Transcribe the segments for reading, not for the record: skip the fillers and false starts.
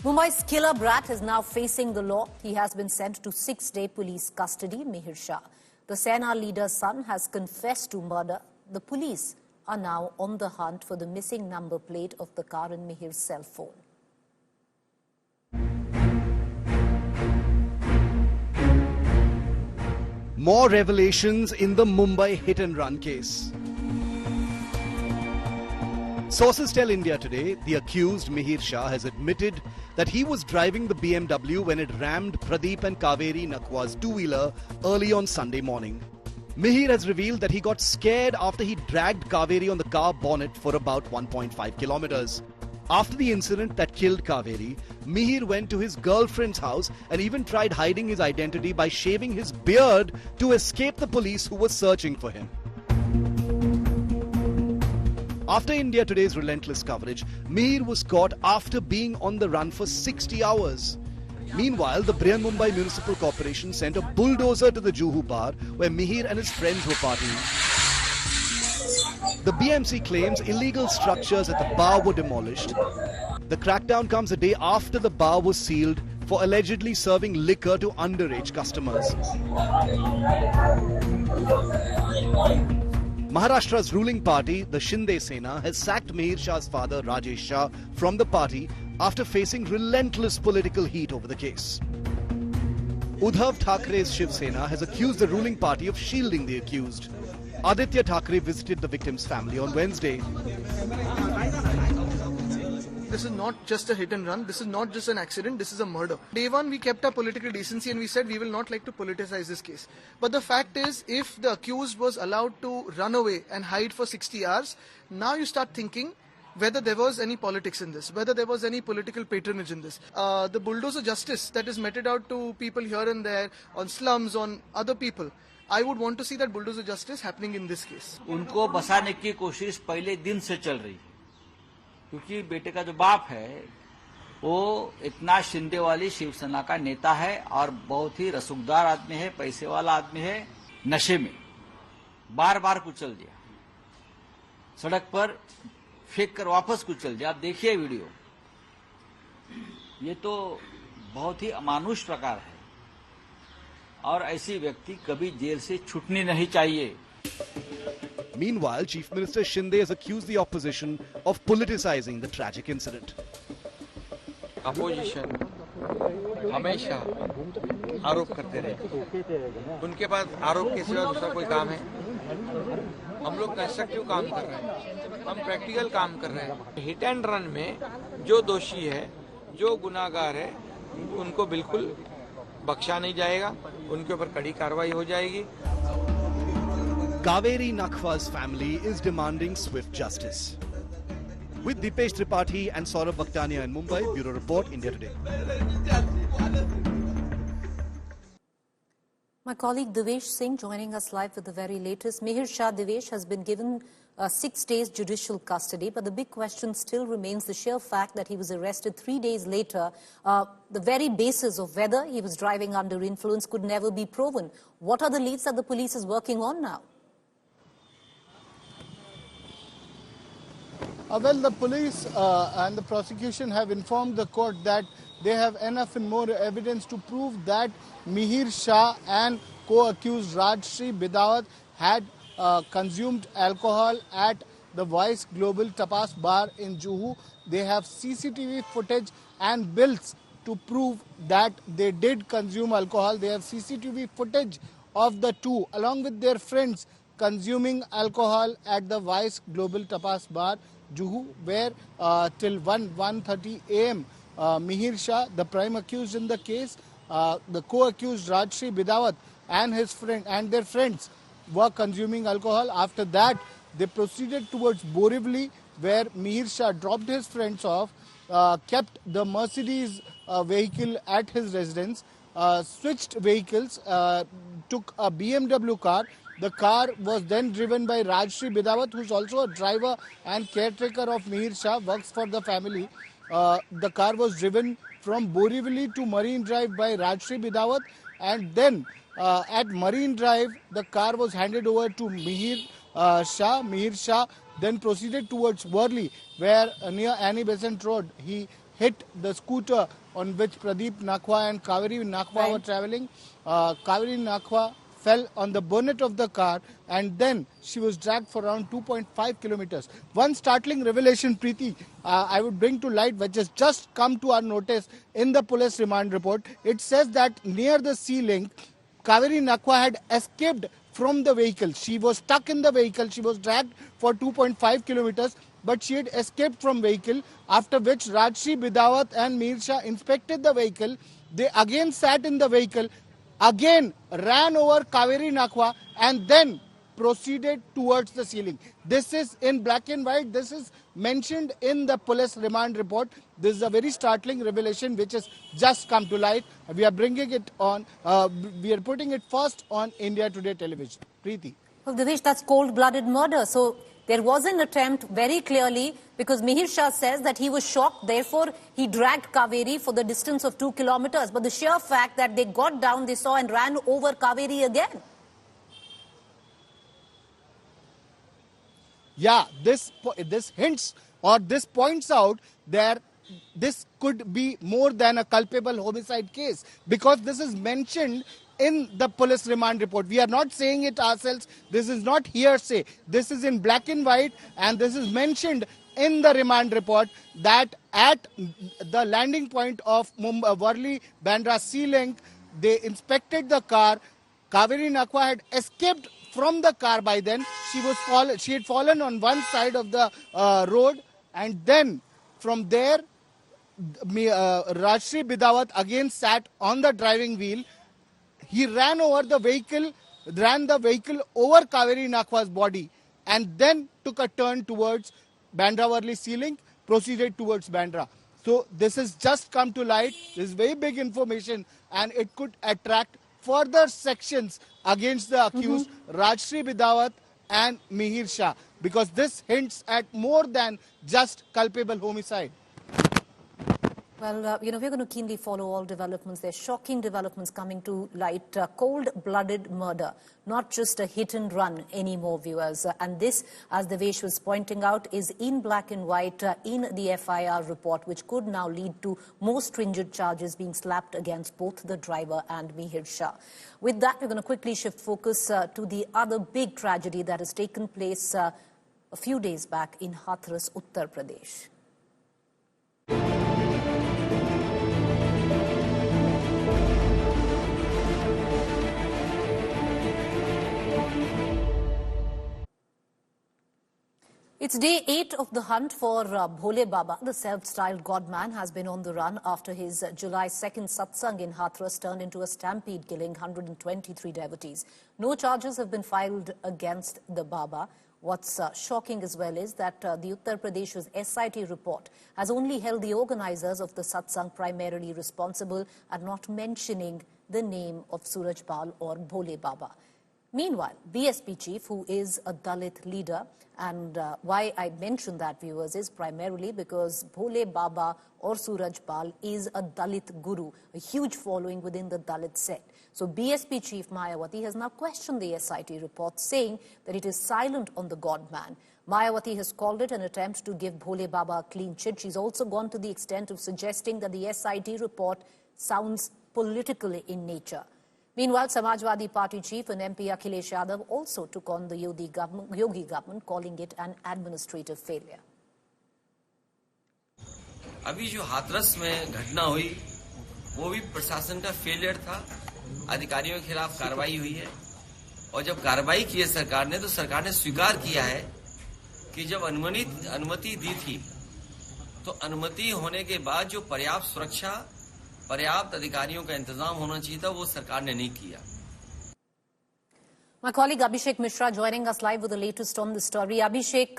Mumbai's killer brat is now facing the law. He has been sent to 6-day police custody. Mihir Shah, the Sena leader's son, has confessed to murder. The police are now on the hunt for the missing number plate of the car in Mihir's cell phone. More revelations in the Mumbai hit-and-run case. Sources tell India Today the accused Mihir Shah has admitted that he was driving the BMW when it rammed Pradeep and Kaveri Nakwa's two-wheeler early on Sunday morning. Mihir has revealed that he got scared after he dragged Kaveri on the car bonnet for about 1.5 kilometers. After the incident that killed Kaveri, Mihir went to his girlfriend's house and even tried hiding his identity by shaving his beard to escape the police who were searching for him. After India Today's relentless coverage, Mihir was caught after being on the run for 60 hours. Meanwhile, the Brihanmumbai Municipal Corporation sent a bulldozer to the Juhu bar where Mihir and his friends were partying. The BMC claims illegal structures at the bar were demolished. The crackdown comes a day after the bar was sealed for allegedly serving liquor to underage customers. Maharashtra's ruling party, the Shinde Sena, has sacked Mihir Shah's father, Rajesh Shah, from the party after facing relentless political heat over the case. Uddhav Thackeray's Shiv Sena has accused the ruling party of shielding the accused. Aditya Thackeray visited the victim's family on Wednesday. This is not just a hit and run, this is not just an accident, this is a murder. Day one we kept our political decency and we said we will not like to politicize this case. But the fact is, if the accused was allowed to run away and hide for 60 hours, now you start thinking whether there was any politics in this, whether there was any political patronage in this. The bulldozer justice that is meted out to people here and there, on slums, on other people, I would want to see that bulldozer justice happening in this case. उनको बसाने की कोशिश पहले दिन से चल रही है, क्योंकि बेटे का जो बाप है वो इतना शिंदे वाली शिवसेना का नेता है और बहुत ही रसूखदार आदमी है, पैसे वाला आदमी है, नशे में बार बार कुचल दिया, सड़क पर फेंक कर वापस कुचल दिया। आप देखिए वीडियो, ये तो बहुत ही अमानुष प्रकार है और ऐसी व्यक्ति कभी जेल से छूटनी नहीं चाहिए। Meanwhile, Chief Minister Shinde has accused the opposition of politicizing the tragic incident. Opposition हमेशा आरोप करते रहे, उनके पास आरोप के सिवा दूसरा कोई काम है? हम लोग कंस्ट्रक्टिव काम कर रहे हैं, हम प्रैक्टिकल काम कर रहे हैं। हिट एंड रन में जो दोषी है, जो गुनाहगार है, उनको बिल्कुल बख्शा नहीं जाएगा, उनके ऊपर कड़ी कार्रवाई हो जाएगी। Kaveri Nakwa's family is demanding swift justice. With Dipesh Tripathi and Saurabh Bhaktania in Mumbai, Bureau Report, India Today. My colleague Devesh Singh joining us live with the very latest. Mihir Shah, Devesh, has been given 6 days judicial custody, but the big question still remains the sheer fact that he was arrested 3 days later. The very basis of whether he was driving under influence could never be proven. What are the leads that the police is working on now? Well, the police and the prosecution have informed the court that they have enough and more evidence to prove that Mihir Shah and co-accused Rajshri Bidawat had consumed alcohol at the Vice Global Tapas Bar in Juhu. They have CCTV footage and bills to prove that they did consume alcohol. They have CCTV footage of the two, along with their friends, consuming alcohol at the Vice Global Tapas Bar, Juhu, where till 1:30 a.m. Mihir Shah, the prime accused in the case, the co-accused Rajshri Bidawat and his friend and their friends were consuming alcohol. After that, they proceeded towards Borivali, where Mihir Shah dropped his friends off, kept the Mercedes vehicle at his residence, switched vehicles, took a BMW car. The car was then driven by Rajshri Bidawat, who is also a driver and caretaker of Mihir Shah, works for the family. The car was driven from Borivali to Marine Drive by Rajshri Bidawat, and then at Marine Drive, the car was handed over to Mihir Shah. Mihir Shah then proceeded towards Worli, where near Annie Besant Road, he hit the scooter on which Pradeep Nakhwa and Kaveri Nakhwa were traveling. Kaveri Nakhwa fell on the bonnet of the car and then she was dragged for around 2.5 kilometers. One startling revelation, Preeti, I would bring to light, which has just come to our notice in the police remand report. It says that near the sea link, Kaveri Nakhwa had escaped from the vehicle. She was stuck in the vehicle. She was dragged for 2.5 kilometers, but she had escaped from vehicle, after which Rajshri Bidawat and Mihir Shah inspected the vehicle. They again sat in the vehicle, again ran over Kaveri Nakhwa and then proceeded towards the ceiling. This is in black and white. This is mentioned in the police remand report. This is a very startling revelation which has just come to light. We are bringing it on, we are putting it first on India Today television. Preeti. Well, Devesh, that's cold-blooded murder. So there was an attempt very clearly, because Mihir Shah says that he was shocked, therefore he dragged Kaveri for the distance of 2 kilometers. But the sheer fact that they got down, they saw and ran over Kaveri again. Yeah, this hints or this points out that this could be more than a culpable homicide case, because this is mentioned in the police remand report. We are not saying it ourselves. This is not hearsay. This is in black and white, and this is mentioned in the remand report that at the landing point of Worli-Bandra Sea Link, they inspected the car. Kaveri Nakhwa had escaped from the car by then. She had fallen on one side of the road, and then from there, Rajshri Bidawat again sat on the driving wheel. He ran the vehicle over Kaveri Nakhwa's body and then took a turn towards Bandra Worli Sea Link, proceeded towards Bandra. So this has just come to light. This is very big information, and it could attract further sections against the accused, Rajshri Bidawat and Mihir Shah, because this hints at more than just culpable homicide. Well, we're going to keenly follow all developments. There's shocking developments coming to light. Cold-blooded murder, not just a hit and run anymore, viewers. And this, as Devesh was pointing out, is in black and white in the FIR report, which could now lead to more stringent charges being slapped against both the driver and Mihir Shah. With that, we're going to quickly shift focus to the other big tragedy that has taken place a few days back in Hathras, Uttar Pradesh. It's day 8 of the hunt for Bhole Baba. The self-styled godman has been on the run after his July 2nd satsang in Hathras turned into a stampede, killing 123 devotees. No charges have been filed against the Baba. What's shocking as well is that the Uttar Pradesh's SIT report has only held the organizers of the satsang primarily responsible and not mentioning the name of Suraj Pal or Bhole Baba. Meanwhile, BSP chief, who is a Dalit leader, and why I mention that, viewers, is primarily because Bhole Baba or Suraj Pal is a Dalit guru, a huge following within the Dalit sect. So BSP chief Mayawati has now questioned the SIT report, saying that it is silent on the God-man. Mayawati has called it an attempt to give Bhole Baba a clean chit. She's also gone to the extent of suggesting that the SIT report sounds political in nature. Meanwhile, Samajwadi Party chief and MP Akhilesh Yadav also took on the Yogi government, calling it an administrative failure. अभी जो हाथरस में घटना हुई वो भी प्रशासन का failure था। अधिकारियों के खिलाफ कार्रवाई हुई है और जब कार्रवाई की है सरकार ने, तो सरकार ने स्वीकार किया है कि जब अनुमति दी थी तो अनुमति होने के बाद जो पर्याप्त सुरक्षा, पर्याप्त अधिकारियों का इंतजाम होना चाहिए था, वो सरकार ने नहीं किया। My colleague Abhishek Mishra joining us live with the latest on the story. Abhishek,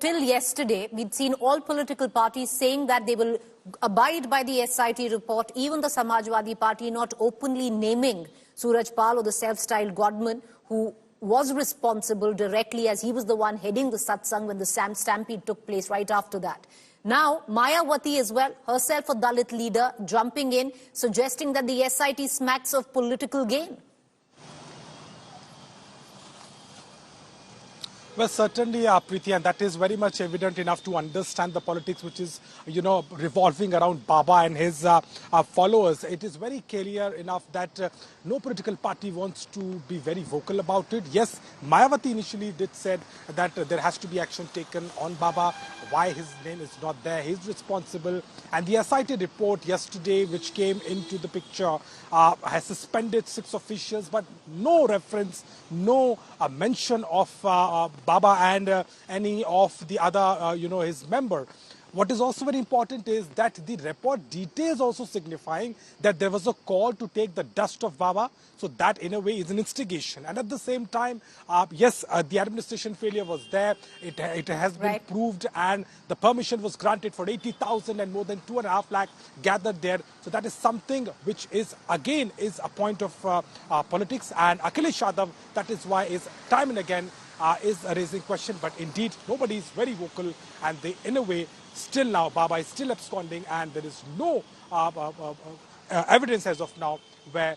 till yesterday, we'd seen all political parties saying that they will abide by the SIT report, even the Samajwadi Party not openly naming Suraj Pal or the self-styled godman who was responsible directly, as he was the one heading the satsang when the stampede took place right after that. Now, Mayawati as well, herself a Dalit leader, jumping in, suggesting that the SIT smacks of political gain. Well, certainly, Preeti, and that is very much evident enough to understand the politics which is, revolving around Baba and his followers. It is very clear enough that no political party wants to be very vocal about it. Yes, Mayawati initially did said that there has to be action taken on Baba. Why his name is not there, he's responsible. And the SIT report yesterday, which came into the picture, has suspended 6 officials, but no reference, no mention of Baba and any of the other, his member. What is also very important is that the report details also signifying that there was a call to take the dust of Baba. So that in a way is an instigation. And at the same time, yes, the administration failure was there. It has been proved, and the permission was granted for 80,000 and more than 2.5 lakh gathered there. So that is something which is again is a point of politics. And Akhilesh Yadav, that is why is time and again is raising question. But indeed, nobody is very vocal, and they in a way still now, Baba is still absconding, and there is no evidence as of now where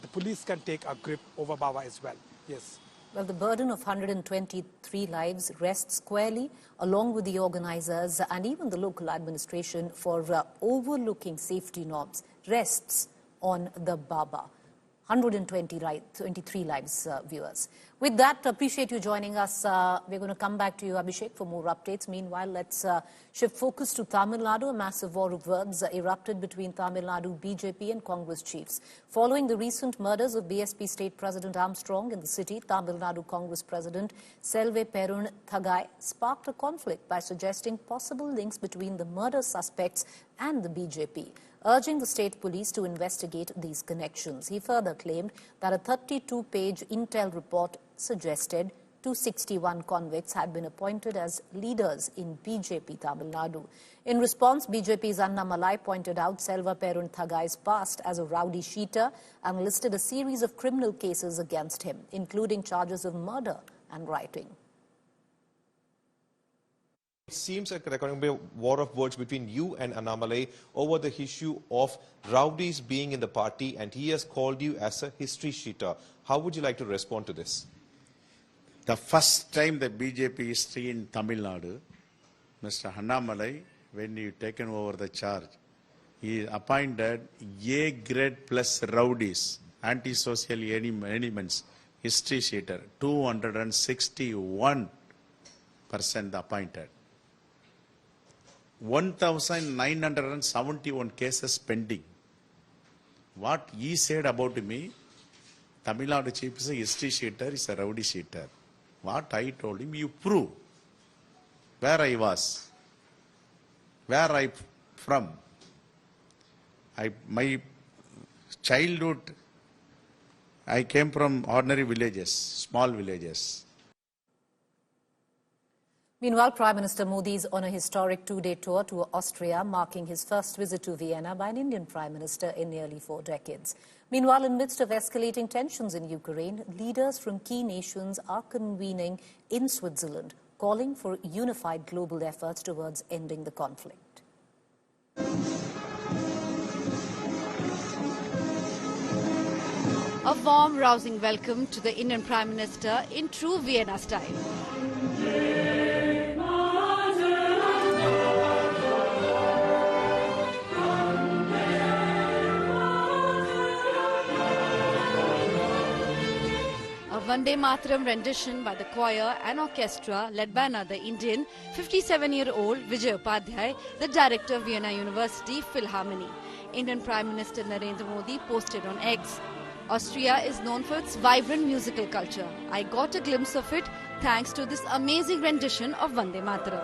the police can take a grip over Baba as well. Yes. Well, the burden of 123 lives rests squarely along with the organizers and even the local administration for overlooking safety norms rests on the Baba. 123 lives, viewers. With that, appreciate you joining us. We're going to come back to you, Abhishek, for more updates. Meanwhile, let's shift focus to Tamil Nadu. A massive war of words erupted between Tamil Nadu BJP and Congress chiefs. Following the recent murders of BSP State President Armstrong in the city, Tamil Nadu Congress President Selva Perun Thagai sparked a conflict by suggesting possible links between the murder suspects and the BJP, urging the state police to investigate these connections. He further claimed that a 32-page intel report suggested 261 convicts had been appointed as leaders in BJP Tamil Nadu. In response, BJP's Anna Malai pointed out Selva Perun Thagai's past as a rowdy sheeter and listed a series of criminal cases against him, including charges of murder and rioting. It seems like there going to be a war of words between you and Annamalai over the issue of rowdies being in the party, and he has called you as a history sheeter. How would you like to respond to this? The first time the BJP history in Tamil Nadu, Mr. Annamalai, when he taken over the charge, he appointed A grade plus rowdies, anti-social elements, history sheeter, 261% appointed. 1,971 cases pending. What he said about me, Tamil Nadu chief is a history sheeter, is a rowdy sheeter. What I told him, you prove where I was, where I from. My childhood, I came from ordinary villages, small villages. Meanwhile, Prime Minister Modi is on a historic 2-day tour to Austria, marking his first visit to Vienna by an Indian Prime Minister in nearly 4 decades. Meanwhile, in midst of escalating tensions in Ukraine, leaders from key nations are convening in Switzerland, calling for unified global efforts towards ending the conflict. A warm, rousing welcome to the Indian Prime Minister in true Vienna style. A Vande Mataram rendition by the choir and orchestra led by another Indian, 57-year-old Vijay Upadhyay, the director of Vienna University Philharmonie. Indian Prime Minister Narendra Modi posted on X, Austria is known for its vibrant musical culture. I got a glimpse of it thanks to this amazing rendition of Vande Mataram.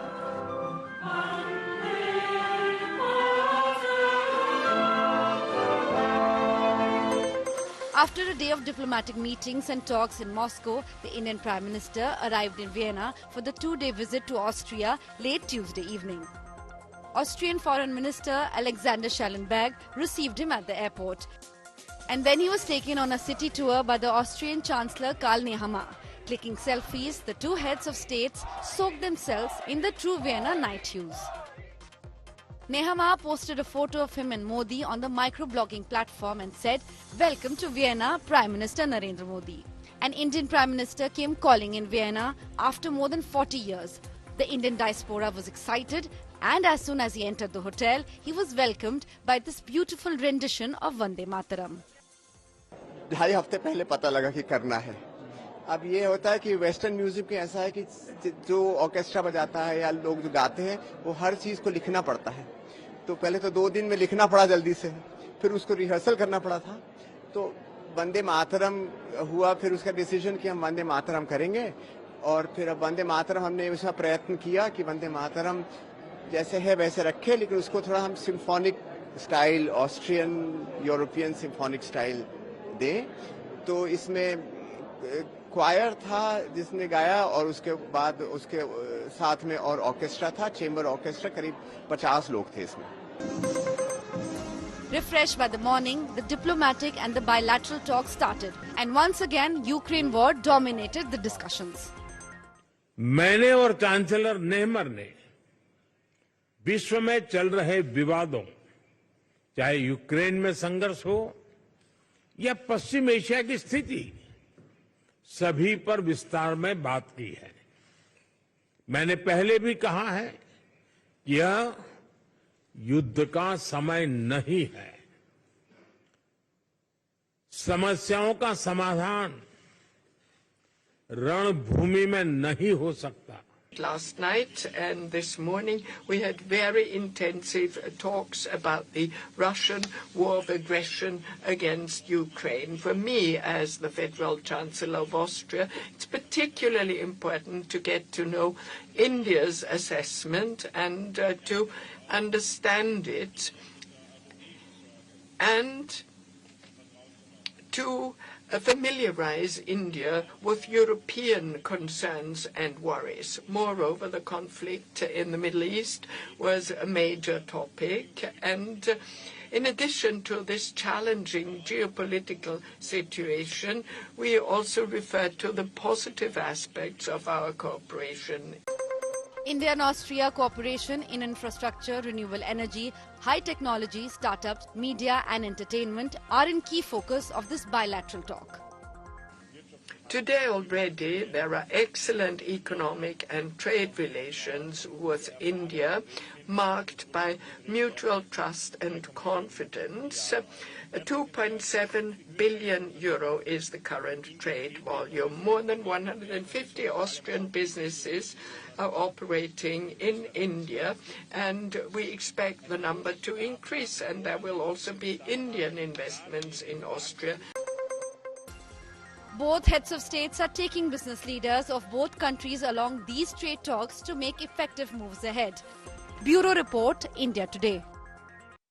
After a day of diplomatic meetings and talks in Moscow, the Indian Prime Minister arrived in Vienna for the 2-day visit to Austria late Tuesday evening. Austrian Foreign Minister Alexander Schallenberg received him at the airport. And then he was taken on a city tour by the Austrian Chancellor Karl Nehammer. Clicking selfies, the two heads of states soaked themselves in the true Vienna night hues. Nehammer posted a photo of him and Modi on the microblogging platform and said, "Welcome to Vienna, Prime Minister Narendra Modi." An Indian Prime Minister came calling in Vienna after more than 40 years. The Indian diaspora was excited, and as soon as he entered the hotel, he was welcomed by this beautiful rendition of Vande Mataram. 2.5 हफ्ते पहले पता लगा कि करना है. अब ये होता है कि वेस्टर्न म्यूजिक में ऐसा है कि जो ऑर्केस्ट्रा बजाता है या लोग जो गाते हैं वो हर चीज को लिखना पड़ता है. तो पहले तो 2 दिन में लिखना पड़ा जल्दी से, फिर उसको रिहर्सल करना पड़ा था. तो वंदे मातरम हुआ, फिर उसका डिसीजन कि हम वंदे मातरम करेंगे. और फिर अब वंदे मातरम हमने उसका प्रयत्न किया कि वंदे मातरम जैसे है वैसे रखे, लेकिन उसको थोड़ा हम symphonic style, Austrian European symphonic style दें. तो इसमें क्वायर था जिसने गाया, और उसके बाद उसके साथ में और ऑर्केस्ट्रा था, चेंबर ऑर्केस्ट्रा. करीब 50 लोग थे इसमें. Refreshed by the morning, the diplomatic and the bilateral talks started, and once again, Ukraine war dominated the discussions. मैंने और चांसलर नेहमर ने विश्व में चल रहे विवादों, चाहे यूक्रेन में संघर्ष हो या पश्चिम एशिया की स्थिति, सभी पर विस्तार में बात की है. मैंने पहले भी कहा है कि यह युद्ध का समय नहीं है. समस्याओं का समाधान रणभूमि में नहीं हो सकता. Last night and this morning we had very intensive talks about the Russian war of aggression against Ukraine. For me, as the Federal Chancellor of Austria, it's particularly important to get to know India's assessment and to understand it, and to familiarize India with European concerns and worries. Moreover, the conflict in the Middle East was a major topic, and in addition to this challenging geopolitical situation, we also referred to the positive aspects of our cooperation. India and Austria cooperation in infrastructure, renewable energy, high technology, startups, media and entertainment are in key focus of this bilateral talk. Today already there are excellent economic and trade relations with India, marked by mutual trust and confidence. 2.7 billion euro is the current trade volume. More than 150 Austrian businesses are operating in India, and we expect the number to increase, and there will also be Indian investments in Austria. Both heads of states are taking business leaders of both countries along these trade talks to make effective moves ahead. Bureau Report, India Today.